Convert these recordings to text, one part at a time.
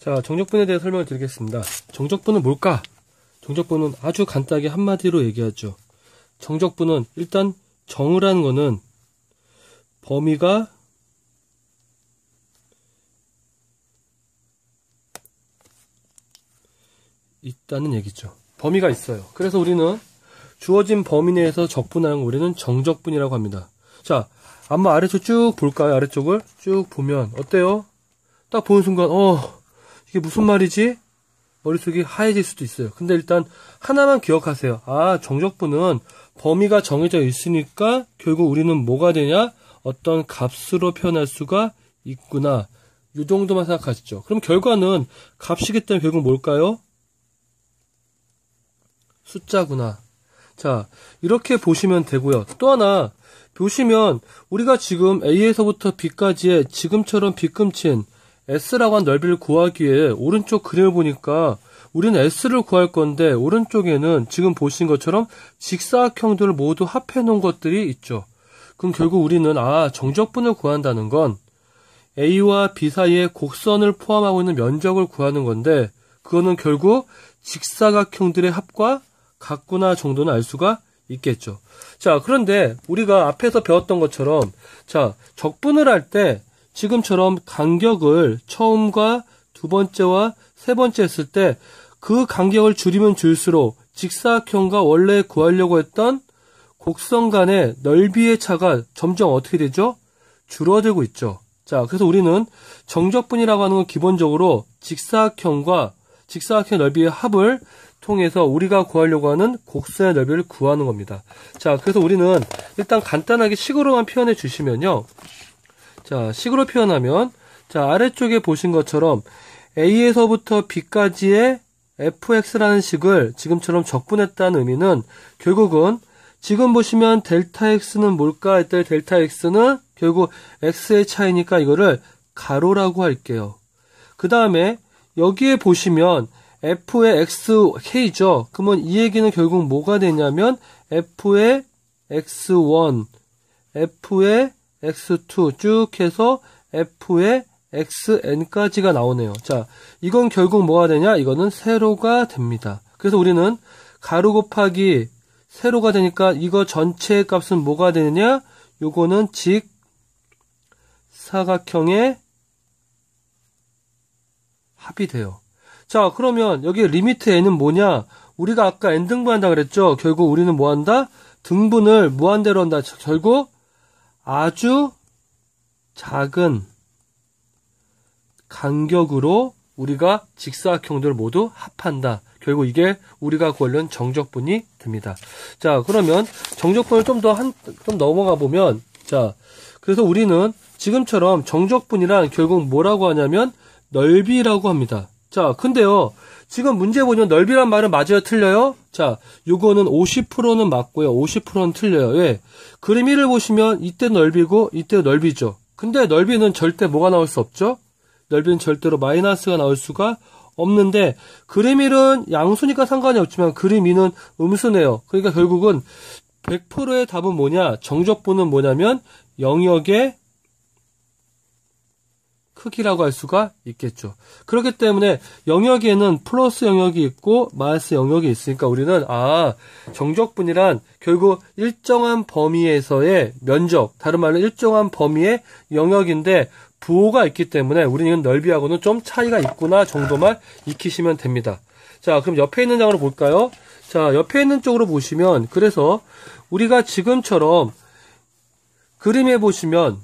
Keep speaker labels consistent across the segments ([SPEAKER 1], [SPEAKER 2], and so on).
[SPEAKER 1] 자, 정적분에 대해 설명을 드리겠습니다. 정적분은 뭘까? 정적분은 아주 간단하게 한마디로 얘기하죠. 정적분은 일단 정의라는 거는 범위가 있다는 얘기죠. 범위가 있어요. 그래서 우리는 주어진 범위 내에서 적분하는 거 우리는 정적분이라고 합니다. 자, 한번 아래쪽 쭉 볼까요? 아래쪽을 쭉 보면 어때요? 딱 보는 순간 이게 무슨 말이지? 머릿속이 하얘질 수도 있어요. 근데 일단 하나만 기억하세요. 아, 정적분은 범위가 정해져 있으니까 결국 우리는 뭐가 되냐? 어떤 값으로 표현할 수가 있구나. 이 정도만 생각하시죠. 그럼 결과는 값이기 때문에 결국 뭘까요? 숫자구나. 자, 이렇게 보시면 되고요. 또 하나 보시면 우리가 지금 A에서부터 B까지의 지금처럼 빗금친 S라고 한 넓이를 구하기 위해 오른쪽 그림을 보니까 우리는 S를 구할 건데 오른쪽에는 지금 보신 것처럼 직사각형들을 모두 합해 놓은 것들이 있죠. 그럼 결국 우리는 정적분을 구한다는 건 A와 B 사이에 곡선을 포함하고 있는 면적을 구하는 건데 그거는 결국 직사각형들의 합과 같구나 정도는 알 수가 있겠죠. 자, 그런데 우리가 앞에서 배웠던 것처럼 자, 적분을 할 때 지금처럼 간격을 처음과 두 번째와 세 번째 했을 때 그 간격을 줄이면 줄수록 직사각형과 원래 구하려고 했던 곡선 간의 넓이의 차가 점점 어떻게 되죠? 줄어들고 있죠. 자, 그래서 우리는 정적분이라고 하는 건 기본적으로 직사각형과 직사각형 넓이의 합을 통해서 우리가 구하려고 하는 곡선의 넓이를 구하는 겁니다. 자, 그래서 우리는 일단 간단하게 식으로만 표현해 주시면요. 자, 식으로 표현하면 자, 아래쪽에 보신 것처럼 A에서부터 B까지의 fx라는 식을 지금처럼 적분했다는 의미는 결국은 지금 보시면 델타 x는 뭘까 했더니 델타 x는 결국 x의 차이니까 이거를 가로라고 할게요. 그 다음에 여기에 보시면 f의 xk죠. 그러면 이 얘기는 결국 뭐가 되냐면 f의 x1, f의 x2 쭉 해서 f의 xn까지가 나오네요. 자, 이건 결국 뭐가 되냐? 이거는 세로가 됩니다. 그래서 우리는 가로 곱하기 세로가 되니까 이거 전체의 값은 뭐가 되느냐? 요거는 직사각형의 합이 돼요. 자, 그러면 여기 리미트 n은 뭐냐? 우리가 아까 n 등분한다 그랬죠? 결국 우리는 뭐 한다? 등분을 무한대로 한다. 결국 아주 작은 간격으로 우리가 직사각형들을 모두 합한다. 결국 이게 우리가 구하려는 정적분이 됩니다. 자, 그러면 정적분을 좀 넘어가 보면 자, 그래서 우리는 지금처럼 정적분이란 결국 뭐라고 하냐면 넓이라고 합니다. 자, 근데요. 지금 문제 보면 넓이란 말은 맞아요? 틀려요? 자, 요거는 50%는 맞고요. 50%는 틀려요. 왜? 그림 1을 보시면 이때 넓이고 이때 넓이죠. 근데 넓이는 절대 뭐가 나올 수 없죠? 넓이는 절대로 마이너스가 나올 수가 없는데 그림 1은 양수니까 상관이 없지만 그림 2는 음수네요. 그러니까 결국은 100%의 답은 뭐냐? 정적분은 뭐냐면 영역의 크기라고 할 수가 있겠죠. 그렇기 때문에 영역에는 플러스 영역이 있고 마이너스 영역이 있으니까 우리는 정적분이란 결국 일정한 범위에서의 면적, 다른 말로 일정한 범위의 영역인데 부호가 있기 때문에 우리는 넓이하고는 좀 차이가 있구나 정도만 익히시면 됩니다. 자, 그럼 옆에 있는 장으로 볼까요? 자, 옆에 있는 쪽으로 보시면 그래서 우리가 지금처럼 그림에 보시면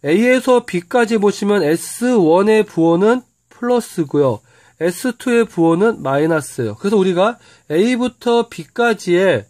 [SPEAKER 1] A에서 B까지 보시면 S1의 부호는 플러스고요. S2의 부호는 마이너스예요. 그래서 우리가 A부터 B까지의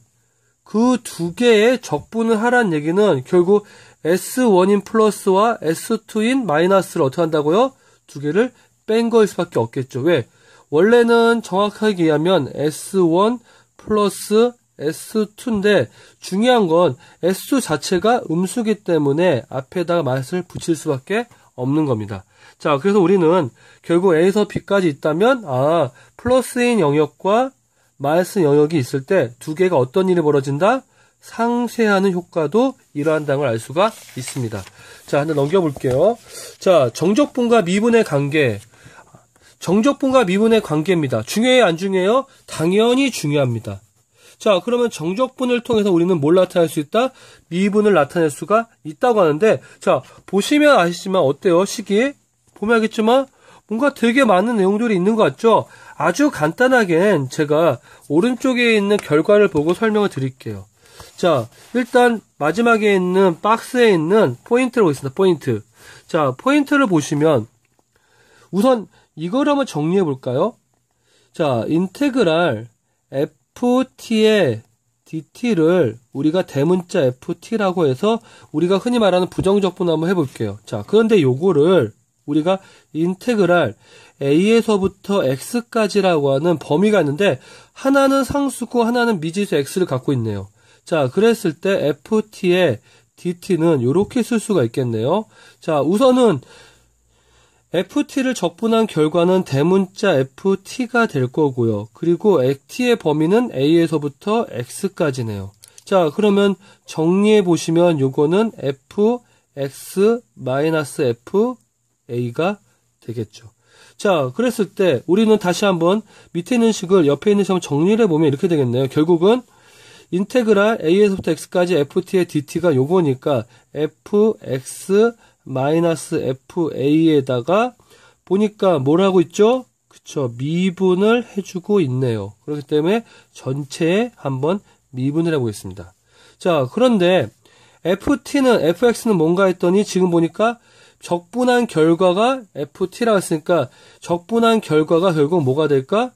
[SPEAKER 1] 그 두 개의 적분을 하라는 얘기는 결국 S1인 플러스와 S2인 마이너스를 어떻게 한다고요? 두 개를 뺀 거일 수밖에 없겠죠. 왜? 원래는 정확하게 얘기하면 S1 플러스 S2인데 중요한 건 S2 자체가 음수기 때문에 앞에다가 마이너스를 붙일 수밖에 없는 겁니다. 자, 그래서 우리는 결국 A에서 B까지 있다면 플러스인 영역과 마이너스 영역이 있을 때 두 개가 어떤 일이 벌어진다? 상쇄하는 효과도 일어난다는 걸 알 수가 있습니다. 자, 하나 넘겨볼게요. 자, 정적분과 미분의 관계. 정적분과 미분의 관계입니다. 중요해요, 안 중요해요? 당연히 중요합니다. 자, 그러면 정적분을 통해서 우리는 뭘 나타낼 수 있다? 미분을 나타낼 수가 있다고 하는데, 자, 보시면 아시지만 어때요? 식이? 보면 알겠지만 뭔가 되게 많은 내용들이 있는 것 같죠? 아주 간단하게는 제가 오른쪽에 있는 결과를 보고 설명을 드릴게요. 자, 일단 마지막에 있는 박스에 있는 포인트를 보겠습니다. 포인트. 자, 포인트를 보시면 우선 이걸 한번 정리해 볼까요? 자, 인테그랄 ft의 dt를 우리가 대문자 ft라고 해서 우리가 흔히 말하는 부정적분 한번 해볼게요. 자, 그런데 요거를 우리가 인테그랄 a에서부터 x까지라고 하는 범위가 있는데 하나는 상수고 하나는 미지수 x를 갖고 있네요. 자, 그랬을 때 ft의 dt는 이렇게 쓸 수가 있겠네요. 자, 우선은 ft를 적분한 결과는 대문자 ft가 될 거고요. 그리고 t의 범위는 a에서부터 x까지네요. 자, 그러면 정리해 보시면 요거는 fx-fa가 되겠죠. 자, 그랬을 때 우리는 다시 한번 밑에 있는 식을 옆에 있는 식을 한번 정리를 해보면 이렇게 되겠네요. 결국은 인테그랄 a에서부터 x까지 ft의 dt가 요거니까 fx-fa에다가 보니까 뭘 하고 있죠? 그쵸, 미분을 해주고 있네요. 그렇기 때문에 전체에 한번 미분을 해보겠습니다. 자, 그런데 fx는 뭔가 했더니 지금 보니까 적분한 결과가 ft라고 했으니까 적분한 결과가 결국 뭐가 될까?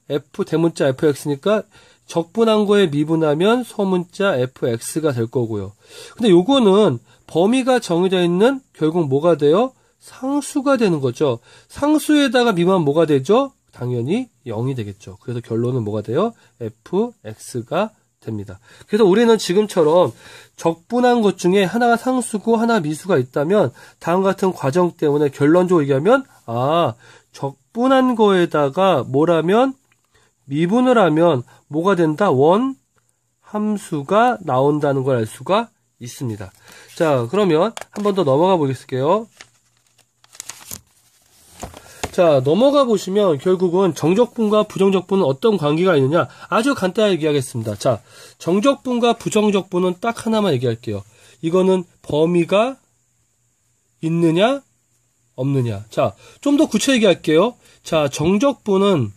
[SPEAKER 1] 대문자 fx니까 적분한 거에 미분하면 소문자 fx가 될 거고요. 근데 요거는 범위가 정해져 있는 결국 뭐가 돼요? 상수가 되는 거죠. 상수에다가 미분하면 뭐가 되죠? 당연히 0이 되겠죠. 그래서 결론은 뭐가 돼요? fx가 됩니다. 그래서 우리는 지금처럼 적분한 것 중에 하나가 상수고 하나 미수가 있다면 다음 같은 과정 때문에 결론적으로 얘기하면 적분한 거에다가 뭐라면 미분을 하면 뭐가 된다? 원 함수가 나온다는 걸 알 수가 있습니다. 자, 그러면 한 번 더 넘어가 보겠을게요. 자, 넘어가 보시면 결국은 정적분과 부정적분은 어떤 관계가 있느냐 아주 간단하게 얘기하겠습니다. 자, 정적분과 부정적분은 딱 하나만 얘기할게요. 이거는 범위가 있느냐 없느냐. 자, 좀 더 구체적으로 얘기할게요. 자, 정적분은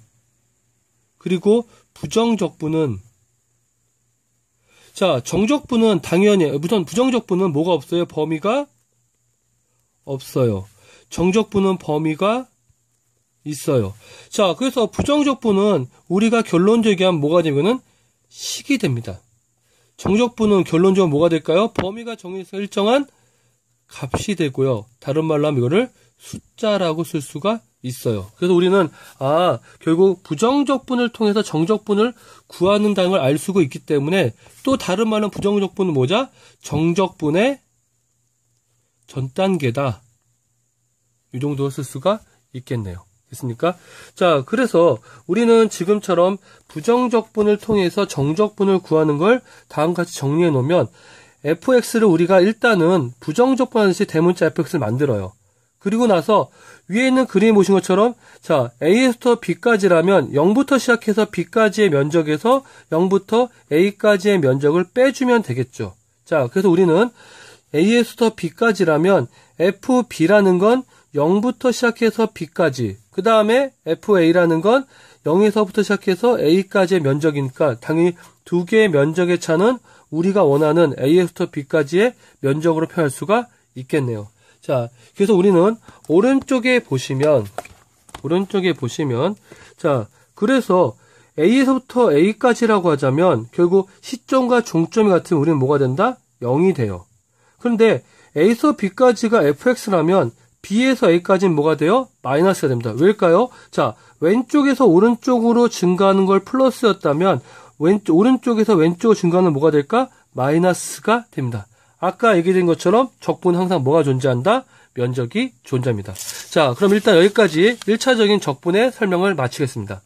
[SPEAKER 1] 그리고 부정적분은 자, 정적분은 당연히 우선 부정적분은 뭐가 없어요? 범위가 없어요. 정적분은 범위가 있어요. 자, 그래서 부정적분은 우리가 결론적으로 얘기하면 뭐가 되면은 식이 됩니다. 정적분은 결론적으로 뭐가 될까요? 범위가 정해서 일정한 값이 되고요. 다른 말로 하면 이거를 숫자라고 쓸 수가 있어요. 그래서 우리는 결국 부정적분을 통해서 정적분을 구하는다는 걸 알 수가 있기 때문에 또 다른 말로 부정적분은 뭐죠? 정적분의 전 단계다. 이 정도 쓸 수가 있겠네요. 됐습니까? 자, 그래서 우리는 지금처럼 부정적분을 통해서 정적분을 구하는 걸 다음과 같이 정리해 놓으면 fx를 우리가 일단은 부정적분 하듯이 대문자 fx를 만들어요. 그리고 나서 위에 있는 그림 보신 것처럼 자, a에서부터 b까지라면 0부터 시작해서 b까지의 면적에서 0부터 a까지의 면적을 빼주면 되겠죠. 자, 그래서 우리는 a에서부터 b까지라면 fb라는 건 0부터 시작해서 b까지, 그 다음에 fa라는 건 0에서부터 시작해서 a까지의 면적이니까 당연히 두 개의 면적의 차는 우리가 원하는 a에서부터 b까지의 면적으로 표현할 수가 있겠네요. 자, 그래서 우리는 오른쪽에 보시면 자, 그래서 a에서부터 a까지라고 하자면 결국 시점과 종점이 같으면 우리는 뭐가 된다? 0이 돼요. 그런데 a에서 b까지가 fx라면 b에서 a까지는 뭐가 돼요? 마이너스가 됩니다. 왜일까요? 자, 왼쪽에서 오른쪽으로 증가하는 걸 플러스였다면 오른쪽에서 왼쪽으로 증가하는 뭐가 될까? 마이너스가 됩니다. 아까 얘기된 것처럼 적분은 항상 뭐가 존재한다? 면적이 존재합니다. 자, 그럼 일단 여기까지 1차적인 적분의 설명을 마치겠습니다.